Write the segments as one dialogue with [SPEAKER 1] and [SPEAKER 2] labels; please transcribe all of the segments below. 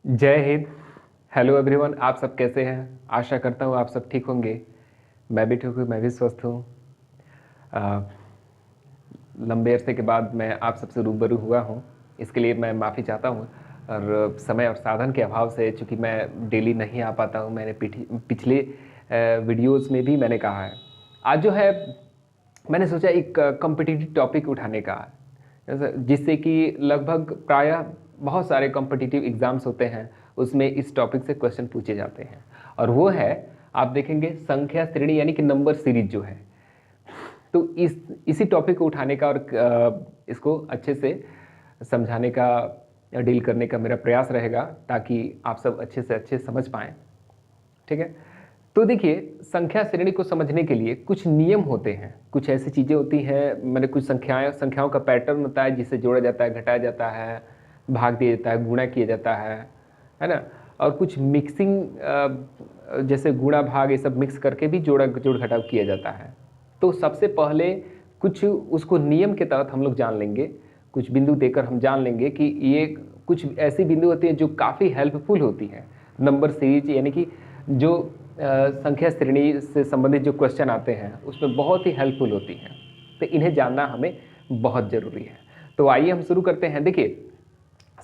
[SPEAKER 1] जय Hind. Hello everyone, आप सब कैसे हैं? आशा करता हूँ आप सब ठीक होंगे। मैं भी ठीक हूँ, मैं भी स्वस्थ हूँ। अ, लंबे अरसे के बाद मैं आप सबसे रूबरू हुआ हूँ, इसके लिए मैं माफ़ी चाहता हूँ। और समय और साधन के अभाव से चूँकि मैं डेली नहीं आ पाता हूँ, मैंने पिछले वीडियोज़ में भी मैंने कहा है। आज जो है मैंने सोचा एक कॉम्पिटिटिव टॉपिक उठाने का, जिससे कि लगभग प्रायः बहुत सारे कॉम्पिटिटिव एग्ज़ाम्स होते हैं, उसमें इस टॉपिक से क्वेश्चन पूछे जाते हैं। और वो है, आप देखेंगे, संख्या श्रेणी यानी कि नंबर सीरीज जो है। तो इसी टॉपिक को उठाने का और इसको अच्छे से समझाने का, डील करने का मेरा प्रयास रहेगा, ताकि आप सब अच्छे से अच्छे समझ पाएँ। ठीक है। तो देखिए, संख्या श्रेणी को समझने के लिए कुछ नियम होते हैं, कुछ ऐसी चीज़ें होती हैं, मैंने कुछ संख्याओं का पैटर्न होता है, जिसे जोड़ा जाता है, घटाया जाता है, भाग दिया जाता है, गुणा किया जाता है ना। और कुछ मिक्सिंग, जैसे गुणा भाग ये सब मिक्स करके भी जोड़ घटाव किया जाता है। तो सबसे पहले कुछ उसको नियम के तहत हम लोग जान लेंगे, कुछ बिंदु देकर हम जान लेंगे कि ये कुछ ऐसी बिंदु होती हैं जो काफ़ी हेल्पफुल होती हैं नंबर सीरीज, यानी कि जो संख्या श्रेणी से संबंधित जो क्वेश्चन आते हैं उसमें बहुत ही हेल्पफुल होती हैं। तो इन्हें जानना हमें बहुत ज़रूरी है। तो आइए हम शुरू करते हैं। देखिए,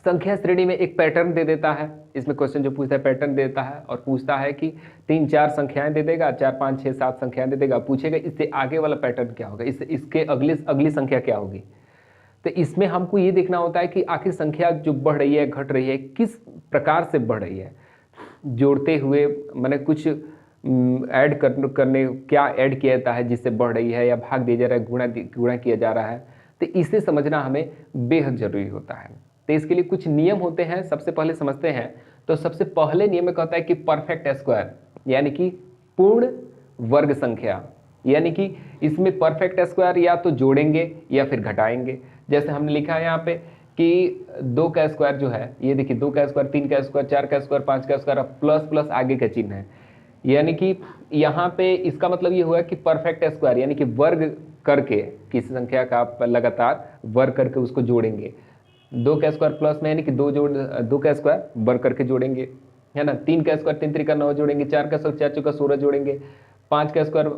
[SPEAKER 1] संख्या श्रेणी में एक पैटर्न दे देता है, इसमें क्वेश्चन जो पूछता है पैटर्न दे देता है और पूछता है कि 3-4 संख्याएं दे देगा, 4-5-6-7 संख्याएं दे देगा, पूछेगा इससे आगे वाला पैटर्न क्या होगा, इसके अगली संख्या क्या होगी। तो इसमें हमको ये देखना होता है कि आखिर संख्या जो बढ़ रही है, घट रही है, किस प्रकार से बढ़ रही है। जोड़ते हुए मैंने कुछ ऐड करने क्या ऐड किया जाता है जिससे बढ़ रही है, या भाग दिया जा रहा है, गुणा किया जा रहा है। तो इसे समझना हमें बेहद ज़रूरी होता है। तो इसके लिए कुछ नियम होते हैं, सबसे पहले समझते हैं। तो सबसे पहले नियम में कहता है कि परफेक्ट स्क्वायर, यानी कि पूर्ण वर्ग संख्या, यानी कि इसमें परफेक्ट स्क्वायर या तो जोड़ेंगे या फिर घटाएंगे। जैसे हमने लिखा है यहाँ पे कि 2 का स्क्वायर जो है, ये देखिए 2 का स्क्वायर, 3 का स्क्वायर, 4 का स्क्वायर, 5 का स्क्वायर, प्लस प्लस आगे का चिन्ह है। यानी कि यहाँ पे इसका मतलब ये हुआ कि परफेक्ट स्क्वायर, यानी कि वर्ग करके किसी संख्या का आप लगातार वर्ग करके उसको जोड़ेंगे। 2 का स्क्वायर प्लस में, यानी कि 2 का स्क्वायर वर्ग करके जोड़ेंगे, है ना। 3 का स्क्वायर 3 3 9 जोड़ेंगे, 4 का स्क्वायर 4 चौका 16 जोड़ेंगे, 5 का स्क्वायर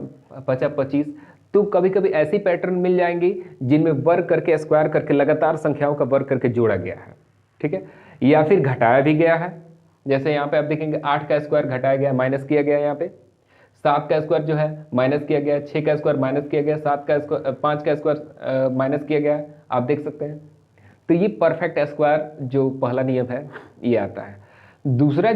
[SPEAKER 1] 25। तो कभी कभी ऐसी पैटर्न मिल जाएंगी जिनमें वर्ग करके, स्क्वायर करके, लगातार संख्याओं का वर्ग करके जोड़ा गया है। ठीक है। या फिर घटाया भी गया है। जैसे यहाँ पे आप देखेंगे 8 का स्क्वायर घटाया गया, माइनस किया गया, यहाँ पे 7 का स्क्वायर जो है माइनस किया गया, 6 का स्क्वायर माइनस किया गया, 5 का स्क्वायर माइनस किया गया, आप देख सकते हैं। तो ये परफेक्ट स्क्वायर जो पहला नियम है ये आता है। दूसरा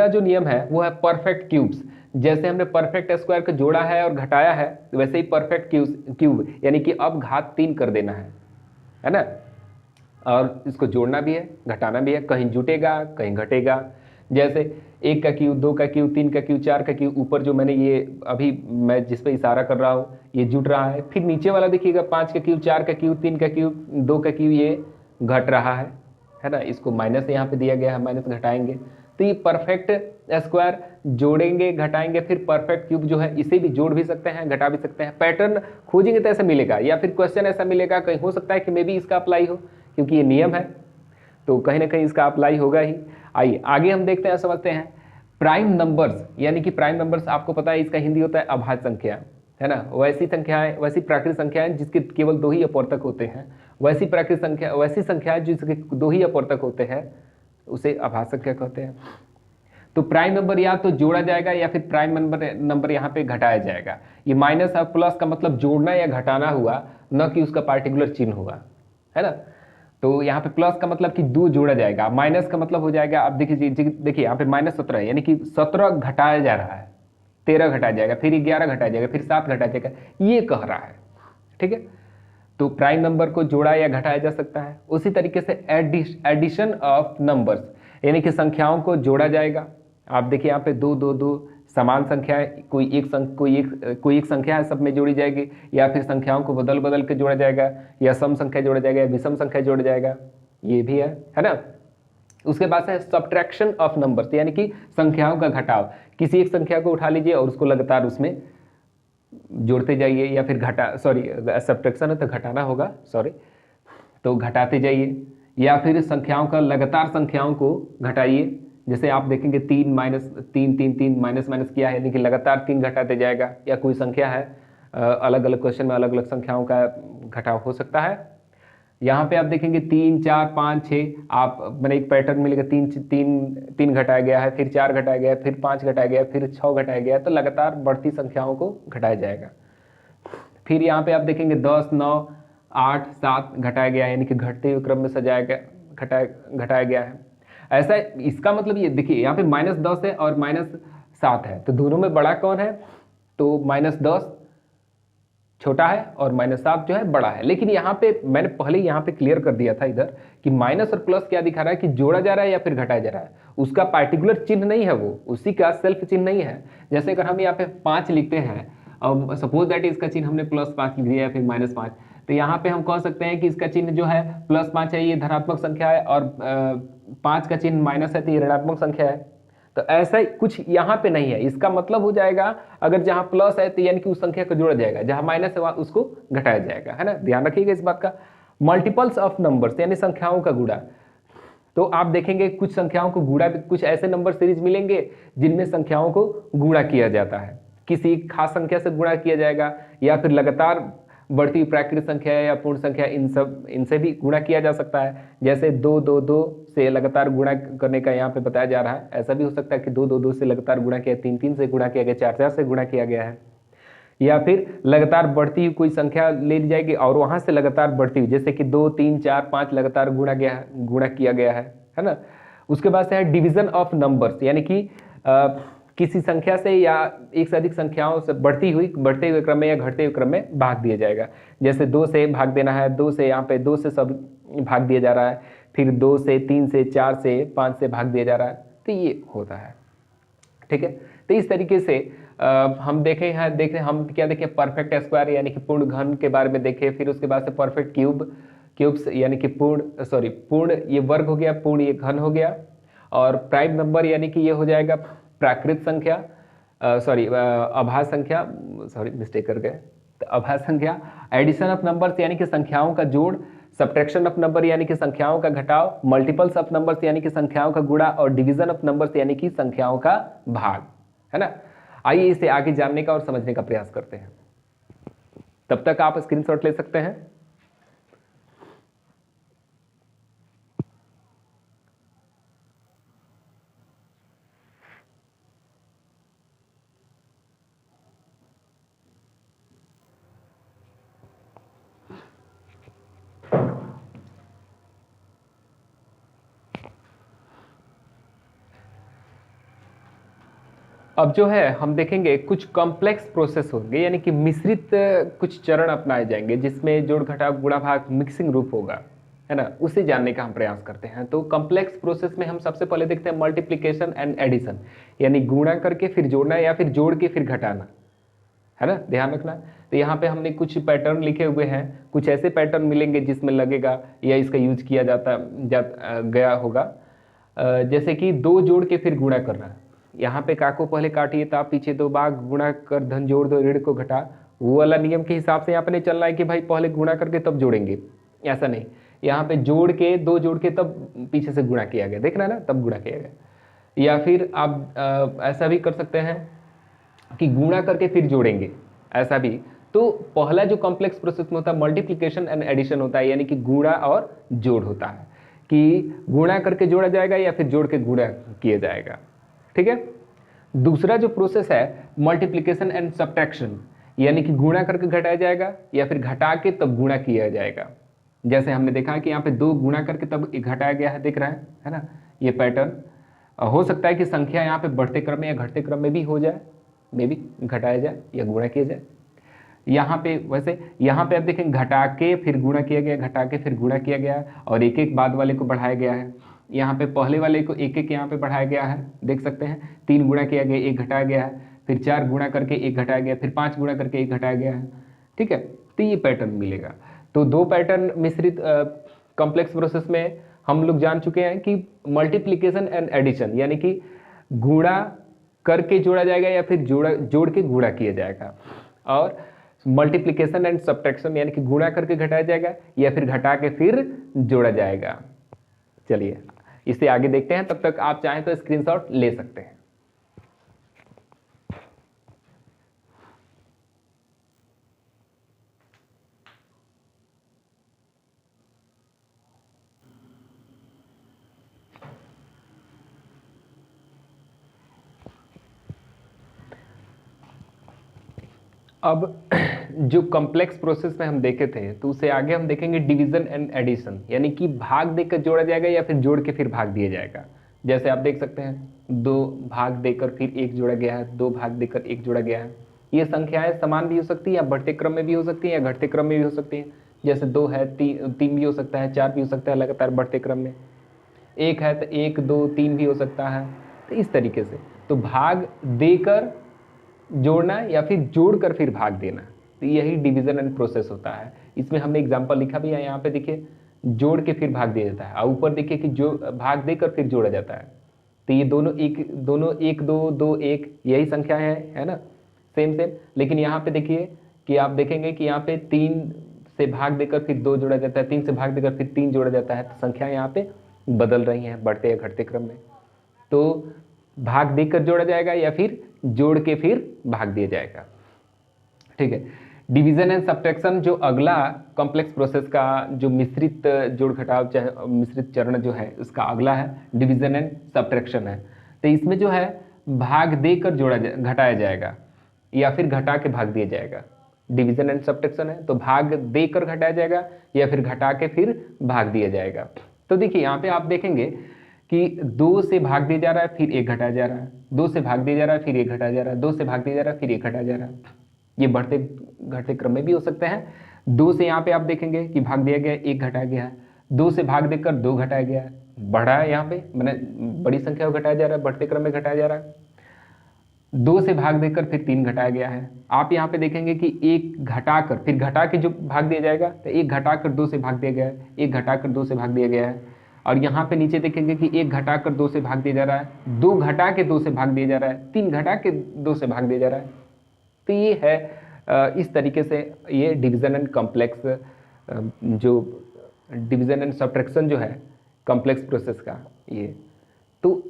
[SPEAKER 1] जो नियम है वो है परफेक्ट क्यूब्स। जैसे हमने परफेक्ट स्क्वायर को जोड़ा है और घटाया है, वैसे ही परफेक्ट क्यूब, यानी कि अब घात 3 कर देना है ना। और इसको जोड़ना भी है, घटाना भी है, कहीं जुटेगा कहीं घटेगा। जैसे 1 का क्यूब, 2 का क्यूब, 3 का क्यूब, 4 का क्यूब, ऊपर जो मैंने ये अभी मैं जिस पे इशारा कर रहा हूँ ये जुट रहा है। फिर नीचे वाला देखिएगा 5 का क्यूब, 4 का क्यूब, 3 का क्यूब, 2 का क्यूब, ये घट रहा है ना। इसको माइनस यहाँ पे दिया गया है, माइनस घटाएंगे। तो ये परफेक्ट स्क्वायर जोड़ेंगे घटाएंगे, फिर परफेक्ट क्यूब जो है इसे भी जोड़ भी सकते हैं, घटा भी सकते हैं। पैटर्न खोजेंगे तो ऐसा मिलेगा, या फिर क्वेश्चन ऐसा मिलेगा, कहीं हो सकता है कि मे भी इसका अप्लाई हो, क्योंकि ये नियम है तो कहीं ना कहीं इसका अप्लाई होगा ही। आइए आगे हम देखते हैं, समझते हैं प्राइम नंबर्स। यानी कि प्राइम नंबर्स आपको पता है इसका हिंदी होता है अभाज्य संख्या, है ना। वैसी संख्याएं, वैसी प्राकृतिक संख्याएं जिसके केवल 2 ही अपवर्तक होते हैं, वैसी संख्याएं जिसके 2 ही अपवर्तक होते हैं, उसे अभाज्य संख्या कहते हैं। तो प्राइम नंबर या तो जोड़ा जाएगा या फिर प्राइम नंबर यहाँ पे घटाया जाएगा। ये माइनस और प्लस का मतलब जोड़ना या घटाना हुआ, न कि उसका पार्टिकुलर चिन्ह हुआ, है ना। तो यहाँ पे प्लस का मतलब कि 2 जोड़ा जाएगा, माइनस का मतलब हो जाएगा, अब देखिए यहाँ पे -17 है, यानी कि 17 घटाया जा रहा है, 13 घटाया जाएगा, फिर 11 घटाया जाएगा, फिर 7 घटाया जाएगा, ये कह रहा है। ठीक है। तो प्राइम नंबर को जोड़ा या घटाया जा सकता है। उसी तरीके से एडिशन ऑफ नंबर्स, यानी कि संख्याओं को जोड़ा जाएगा। आप देखिए यहाँ पे 2 2 2 समान संख्या है, कोई एक संख्या है, सब में जोड़ी जाएगी, या फिर संख्याओं को बदल बदल के जोड़ा जाएगा, या सम संख्या जोड़ा जाएगा, या विषम संख्या जोड़ा जाएगा, ये भी है ना। उसके बाद है सब्ट्रैक्शन ऑफ नंबर्स, यानी कि संख्याओं का घटाव। किसी एक संख्या को उठा लीजिए और उसको लगातार उसमें जोड़ते जाइए, या फिर सब्ट्रैक्शन है तो घटाना होगा, तो घटाते जाइए, या फिर संख्याओं का लगातार संख्याओं को घटाइए। जैसे आप देखेंगे 3 माइनस 3 माइनस माइनस किया है, लेकिन लगातार 3 घटाते जाएगा, या कोई संख्या है अलग अलग क्वेश्चन में अलग अलग संख्याओं का घटाव हो सकता है। यहाँ पे आप देखेंगे 3 4 5 6, आप मैंने एक पैटर्न मिलेगा, 3 घटाया गया है, फिर 4 घटाया गया है, फिर 5 घटाया गया है, फिर 6 घटाया गया है, तो लगातार बढ़ती संख्याओं को घटाया जाएगा। फिर यहाँ पे आप देखेंगे 10 9 8 7 घटाया गया है, यानी कि घटते हुए क्रम में सजाया गया घटाया गया है। ऐसा इसका मतलब ये देखिए, यहाँ पे -10 है और -7 है, तो दोनों में बड़ा कौन है? तो -10 छोटा है और -7 जो है बड़ा है। लेकिन यहाँ पे मैंने पहले यहाँ पे क्लियर कर दिया था इधर कि माइनस और प्लस क्या दिखा रहा है कि जोड़ा जा रहा है या फिर घटाया जा रहा है, उसका पार्टिकुलर चिन्ह नहीं है, वो उसी का सेल्फ चिन्ह नहीं है। जैसे अगर हम यहाँ पे 5 लिखते हैं और सपोज दैट इसका चिन्ह हमने +5 लिख दिया या फिर -5, तो यहाँ पे हम कह सकते हैं कि इसका चिन्ह जो है +5 है, ये धनात्मक संख्या है, और 5 का चिन्ह माइनस है तो ये ऋणात्मक संख्या है। तो ऐसा कुछ यहाँ पे नहीं है। इसका मतलब हो जाएगा अगर जहाँ प्लस है तो यानी कि उस संख्या को जोड़ा जाएगा, जहाँ माइनस है वहाँ उसको घटाया जाएगा, है ना। ध्यान रखिएगा इस बात का। मल्टीपल्स ऑफ नंबर्स यानी संख्याओं का गुणा, तो आप देखेंगे कुछ संख्याओं को गुणा, कुछ ऐसे नंबर सीरीज मिलेंगे जिनमें संख्याओं को गुणा किया जाता है, किसी खास संख्या से गुणा किया जाएगा, या फिर लगातार बढ़ती प्राकृत संख्या या पूर्ण संख्या, इनसे भी गुणा किया जा सकता है। जैसे 2 2 2 से लगातार गुणा करने का यहाँ पे बताया जा रहा है। ऐसा भी हो सकता है कि 2 2 2 से लगातार गुणा किया, 3 3 से गुणा किया गया, 4 4 से गुणा किया गया है, या फिर लगातार बढ़ती हुई कोई संख्या ले ली जाएगी और वहां से लगातार बढ़ती हुई, जैसे कि 2 3 4 5 लगातार गुणा किया गया है ना। उसके बाद से है डिवीजन ऑफ नंबर्स, यानी कि किसी संख्या से या एक से अधिक संख्याओं से बढ़ते हुए क्रम में या घटते हुए क्रम में भाग दिया जाएगा। जैसे 2 से भाग देना है, 2 से यहाँ पे 2 से सब भाग दिया जा रहा है, फिर 2 से 3 से 4 से 5 से भाग दिया जा रहा है, तो ये होता है। ठीक है, तो इस तरीके से हम देखें हम क्या देखें, परफेक्ट स्क्वायर यानी कि पूर्ण घन के बारे में देखें, फिर उसके बाद से परफेक्ट क्यूब्स यानी कि पूर्ण ये वर्ग हो गया, पूर्ण ये घन हो गया, और प्राइम नंबर यानी कि ये हो जाएगा प्राकृत संख्या, अभाज्य संख्या, मिस्टेक कर गए, तो अभाज्य संख्या। एडिशन ऑफ नंबर्स यानी कि संख्याओं का जोड़, सब्ट्रैक्शन ऑफ नंबर यानी कि संख्याओं का घटाव, मल्टीपल्स ऑफ नंबर्स यानी कि संख्याओं का गुणा, और डिवीजन ऑफ नंबर्स यानी कि संख्याओं का भाग, है ना। आइए इसे आगे जानने का और समझने का प्रयास करते हैं। तब तक आप स्क्रीनशॉट ले सकते हैं। अब जो है हम देखेंगे कुछ कॉम्प्लेक्स प्रोसेस होंगे, यानी कि मिश्रित कुछ चरण अपनाए जाएंगे जिसमें जोड़ घटाव गुणा भाग मिक्सिंग रूप होगा, है ना। उसे जानने का हम प्रयास करते हैं। तो कॉम्प्लेक्स प्रोसेस में हम सबसे पहले देखते हैं मल्टीप्लिकेशन एंड एडिशन, यानी गुणा करके फिर जोड़ना या फिर जोड़ के फिर घटाना, है ना, ध्यान रखना। तो यहाँ पे हमने कुछ पैटर्न लिखे हुए हैं, कुछ ऐसे पैटर्न मिलेंगे जिसमें लगेगा या इसका यूज किया गया होगा। जैसे कि 2 जोड़ के फिर गुणा करना, यहाँ पे का को पहले काटिए तो आप पीछे 2 बार गुणा कर धन जोड़ दो ऋण को घटा, वो वाला नियम के हिसाब से यहाँ पे नहीं चलना है कि भाई पहले गुणा करके तब जोड़ेंगे, ऐसा नहीं। यहाँ पे जोड़ के 2 जोड़ के तब पीछे से गुणा किया गया, देख रहे हैं ना, तब गुणा किया गया। या फिर आप ऐसा भी कर सकते हैं कि गुणा करके फिर जोड़ेंगे, ऐसा भी। तो पहला जो कॉम्प्लेक्स प्रोसेस में होता है मल्टीप्लिकेशन एंड एडिशन होता है, यानी कि गुणा और जोड़ होता है, कि गुणा करके जोड़ा जाएगा या फिर जोड़ के गुणा किया जाएगा। ठीक है। दूसरा जो प्रोसेस है मल्टीप्लिकेशन एंड सब्ट्रैक्शन, यानी कि गुणा करके घटाया जाएगा या फिर घटा के तब गुणा किया जाएगा। जैसे हमने देखा है कि यहाँ पे 2 गुणा करके तब घटाया गया है, दिख रहा है ना, ये पैटर्न। हो सकता है कि संख्या यहाँ पे बढ़ते क्रम में या घटते क्रम में भी हो जाए, मे भी घटाया जाए या गुणा किया जाए। यहाँ पे वैसे यहाँ पे आप देखें घटा के फिर गुणा किया गया, घटा के फिर गुणा किया गया, और एक एक बाद वाले को बढ़ाया गया है। यहाँ पे पहले वाले को एक एक यहाँ पे बढ़ाया गया है, देख सकते हैं। 3 गुणा किया गया, 1 घटाया गया है, फिर 4 गुणा करके 1 घटाया गया, फिर 5 गुणा करके 1 घटाया गया है। ठीक है, तो ये पैटर्न मिलेगा। तो 2 पैटर्न मिश्रित कॉम्प्लेक्स प्रोसेस में हम लोग जान चुके हैं कि मल्टीप्लिकेशन एंड एडिशन, यानी कि गुणा करके जोड़ा जाएगा या फिर जोड़ के गुणा किया जाएगा, और मल्टीप्लिकेशन एंड सब्ट्रैक्शन यानी कि गुणा करके घटाया जाएगा या फिर घटा के फिर जोड़ा जाएगा। चलिए इसे आगे देखते हैं, तब तक आप चाहें तो स्क्रीनशॉट ले सकते हैं। अब जो कॉम्प्लेक्स प्रोसेस में हम देखे थे, तो उससे आगे हम देखेंगे डिवीजन एंड एडिशन, यानी कि भाग देकर जोड़ा जाएगा या फिर जोड़ के फिर भाग दिया जाएगा। जैसे आप देख सकते हैं 2 भाग देकर फिर 1 जोड़ा गया है, 2 भाग देकर 1 जोड़ा गया है। ये संख्याएं समान भी हो सकती है या बढ़ते क्रम में भी हो सकती है या घटते क्रम में भी हो सकती है। जैसे 2 है 3 भी हो सकता है, 4 भी हो सकता है लगातार बढ़ते क्रम में। 1 है तो 1 2 3 भी हो सकता है। तो इस तरीके से तो भाग देकर जोड़ना या फिर जोड़कर फिर भाग देना, तो यही डिवीजन एंड प्रोसेस होता है। इसमें हमने एग्जांपल लिखा भी है, यहाँ पे देखिए जोड़ के फिर भाग दिया जाता है, और ऊपर देखिए कि जो भाग देकर फिर जोड़ा जाता है। तो ये दोनों 1 2 2 1 यही संख्या है ना, सेम सेम। लेकिन यहाँ पे देखिए कि आप देखेंगे कि यहाँ पे 3 से भाग देकर फिर 2 जोड़ा जाता है, 3 से भाग देकर फिर 3 जोड़ा जाता है। तो संख्या यहाँ पे बदल रही हैं बढ़ते या घटते क्रम में। तो भाग देकर जोड़ा जाएगा या फिर जोड़ के फिर भाग दिया जाएगा। ठीक है, डिवीजन एंड सब्ट्रैक्शन जो अगला कॉम्प्लेक्स प्रोसेस का जो मिश्रित जोड़ घटाव चाहे मिश्रित चरण जो है उसका अगला है डिवीजन एंड सब्ट्रैक्शन है। तो इसमें जो है भाग देकर जोड़ा घटाया जाएगा या फिर घटा के भाग दिया जाएगा। डिवीजन एंड सब्ट्रैक्शन है तो भाग देकर घटाया जाएगा या फिर घटा के फिर भाग दिया जाएगा। तो देखिए यहाँ पे आप देखेंगे कि 2 से भाग दिया जा रहा है फिर 1 घटाया जा रहा है, 2 से भाग दिया जा रहा है फिर 1 घटाया जा रहा है, 2 से भाग दिया जा रहा है फिर 1 घटाया जा रहा है। ये बढ़ते घटते क्रम में भी हो सकते हैं। 2 से यहाँ पे आप देखेंगे कि भाग दिया गया 1 घटाया गया है, 2 से भाग देकर 2 घटाया गया है, बढ़ा है यहाँ पे मैंने बड़ी संख्या को घटाया जा रहा है, बढ़ते क्रम में घटाया जा रहा है। 2 से भाग देकर फिर 3 घटाया गया है। आप यहाँ पे देखेंगे कि 1 घटाकर फिर घटा के जो भाग दिया जाएगा, तो 1 घटाकर 2 से भाग दिया गया है, 1 घटाकर 2 से भाग दिया गया है। और यहाँ पे नीचे देखेंगे कि 1 घटाकर 2 से भाग दिया जा रहा है, 2 घटा के 2 से भाग दिया जा रहा है, 3 घटा के 2 से भाग दिया जा रहा है। तो ये है इस तरीके से ये डिवीजन एंड कॉम्प्लेक्स जो डिवीजन एंड सब्ट्रैक्शन जो है कॉम्प्लेक्स प्रोसेस का, ये तो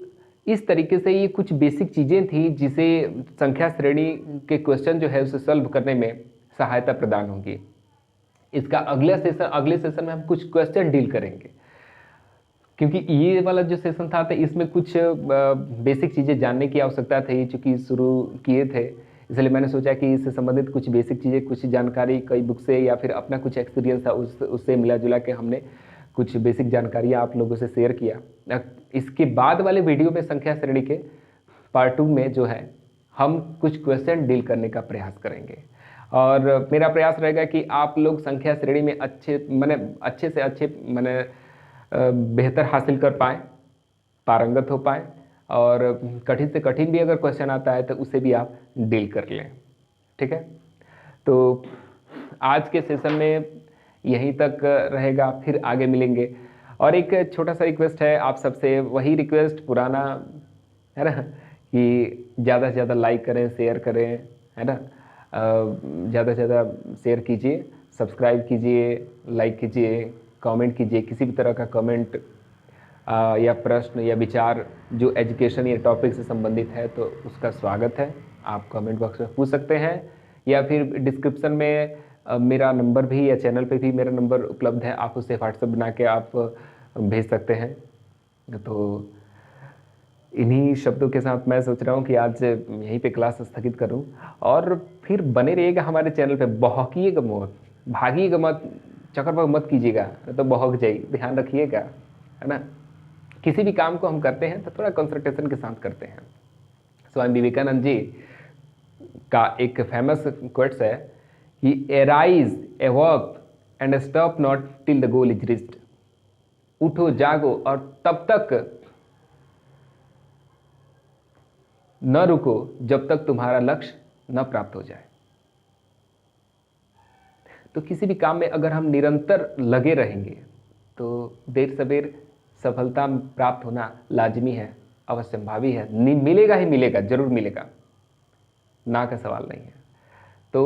[SPEAKER 1] इस तरीके से ये कुछ बेसिक चीज़ें थी जिसे संख्या श्रेणी के क्वेश्चन जो है उसे सॉल्व करने में सहायता प्रदान होगी। इसका अगले सेशन में हम कुछ क्वेश्चन डील करेंगे, क्योंकि ये वाला जो सेशन था तो इसमें कुछ बेसिक चीज़ें जानने की आवश्यकता थी, चूँकि शुरू किए थे, इसलिए मैंने सोचा कि इससे संबंधित कुछ बेसिक चीज़ें, कुछ जानकारी कई बुक से या फिर अपना कुछ एक्सपीरियंस था उससे मिला जुला के हमने कुछ बेसिक जानकारियाँ आप लोगों से शेयर किया। इसके बाद वाले वीडियो में संख्या श्रेणी के पार्ट 2 में जो है हम कुछ क्वेश्चन डील करने का प्रयास करेंगे, और मेरा प्रयास रहेगा कि आप लोग संख्या श्रेणी में अच्छे से अच्छे बेहतर हासिल कर पाएँ, पारंगत हो पाएँ, और कठिन से कठिन भी अगर क्वेश्चन आता है तो उसे भी आप डील कर लें। ठीक है, तो आज के सेशन में यहीं तक रहेगा, फिर आगे मिलेंगे। और एक छोटा सा रिक्वेस्ट है आप सबसे, वही रिक्वेस्ट पुराना है ना, कि ज़्यादा से ज़्यादा लाइक करें, शेयर करें, है ना, ज़्यादा से ज़्यादा शेयर कीजिए, सब्सक्राइब कीजिए, लाइक कीजिए, कमेंट कीजिए। किसी भी तरह का कमेंट या प्रश्न या विचार जो एजुकेशन या टॉपिक से संबंधित है तो उसका स्वागत है। आप कमेंट बॉक्स में पूछ सकते हैं, या फिर डिस्क्रिप्शन में मेरा नंबर भी या चैनल पे भी मेरा नंबर उपलब्ध है, आप उससे व्हाट्सएप बना के आप भेज सकते हैं। तो इन्हीं शब्दों के साथ मैं सोच रहा हूँ कि आज यहीं पे क्लास स्थगित करूँ, और फिर बने रहिएगा हमारे चैनल पे। बहकिएगा मत, भागिएगा मत, चक्कर मत कीजिएगा, तो बहक जाइए, ध्यान रखिएगा, है ना। किसी भी काम को हम करते हैं तो थोड़ा कंसंट्रेशन के साथ करते हैं। स्वामी विवेकानंद जी का एक फेमस क्वेट्स है कि arise, awake and stop not till the goal is reached. उठो, जागो और तब तक न रुको जब तक तुम्हारा लक्ष्य न प्राप्त हो जाए। तो किसी भी काम में अगर हम निरंतर लगे रहेंगे तो देर सवेर सफलता प्राप्त होना लाजमी है, अवश्यंभावी है, मिलेगा ही मिलेगा, जरूर मिलेगा, ना का सवाल नहीं है। तो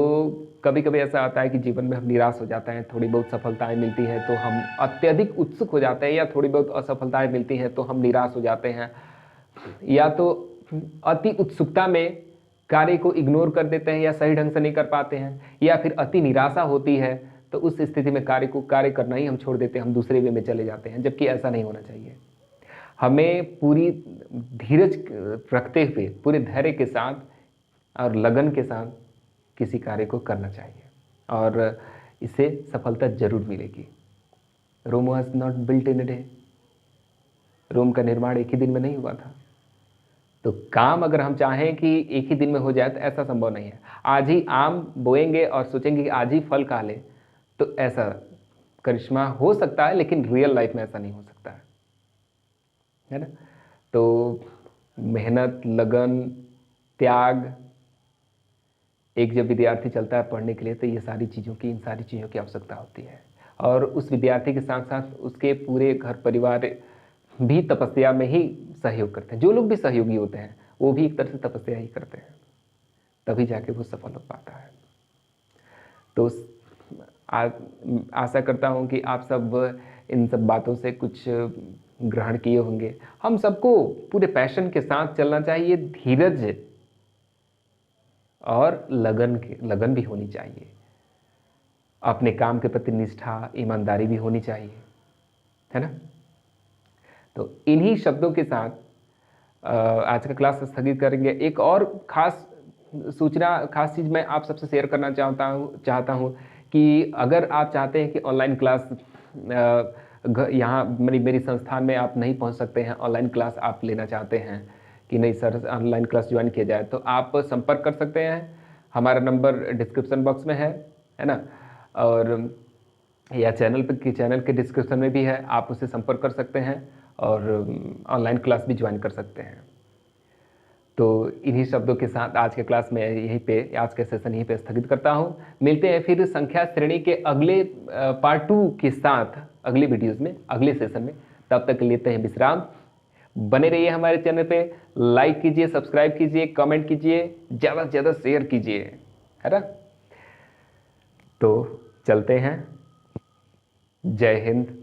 [SPEAKER 1] कभी कभी ऐसा आता है कि जीवन में हम निराश हो जाते हैं, थोड़ी बहुत सफलताएं मिलती हैं तो हम अत्यधिक उत्सुक हो जाते हैं, या थोड़ी बहुत असफलताएं मिलती हैं तो हम निराश हो जाते हैं, या तो अति उत्सुकता में कार्य को इग्नोर कर देते हैं या सही ढंग से नहीं कर पाते हैं, या फिर अति निराशा होती है तो उस स्थिति में कार्य करना ही हम छोड़ देते हैं, हम दूसरे वे में चले जाते हैं, जबकि ऐसा नहीं होना चाहिए। हमें पूरी धीरज रखते हुए, पूरे धैर्य के साथ और लगन के साथ किसी कार्य को करना चाहिए, और इससे सफलता जरूर मिलेगी। Rome was not built in a day. Rome का निर्माण एक ही दिन में नहीं हुआ था। तो काम अगर हम चाहें कि एक ही दिन में हो जाए तो ऐसा संभव नहीं है। आज ही आम बोएंगे और सोचेंगे कि आज ही फल खा ले, तो ऐसा करिश्मा हो सकता है, लेकिन रियल लाइफ में ऐसा नहीं हो सकता है ना। तो मेहनत, लगन, त्याग, एक जब विद्यार्थी चलता है पढ़ने के लिए तो इन सारी चीज़ों की आवश्यकता होती है। और उस विद्यार्थी के साथ साथ उसके पूरे घर परिवार भी तपस्या में ही सहयोग करते हैं। जो लोग भी सहयोगी होते हैं वो भी एक तरह से तपस्या ही करते हैं, तभी जाके वो सफल हो पाता है। तो आशा करता हूँ कि आप सब इन सब बातों से कुछ ग्रहण किए होंगे। हम सबको पूरे पैशन के साथ चलना चाहिए, धीरज और लगन भी होनी चाहिए, अपने काम के प्रति निष्ठा, ईमानदारी भी होनी चाहिए, है ना। तो इन्हीं शब्दों के साथ आज का क्लास स्थगित करेंगे। एक और खास चीज़ मैं आप सबसे शेयर करना चाहता हूँ कि अगर आप चाहते हैं कि ऑनलाइन क्लास यहाँ मेरी संस्थान में आप नहीं पहुँच सकते हैं, ऑनलाइन क्लास आप लेना चाहते हैं कि नहीं सर ऑनलाइन क्लास ज्वाइन किया जाए, तो आप संपर्क कर सकते हैं। हमारा नंबर डिस्क्रिप्शन बॉक्स में है ना, और या चैनल के डिस्क्रिप्शन में भी है, आप उससे संपर्क कर सकते हैं और ऑनलाइन क्लास भी ज्वाइन कर सकते हैं। तो इन्हीं शब्दों के साथ आज के क्लास में आज के सेशन यहीं पे स्थगित करता हूँ। मिलते हैं फिर संख्या श्रेणी के अगले पार्ट 2 के साथ अगले वीडियोस में, अगले सेशन में। तब तक लेते हैं विश्राम। बने रहिए हमारे चैनल पे, लाइक कीजिए, सब्सक्राइब कीजिए, कमेंट कीजिए, ज़्यादा से ज़्यादा शेयर कीजिए, है ना। तो चलते हैं। जय हिंद,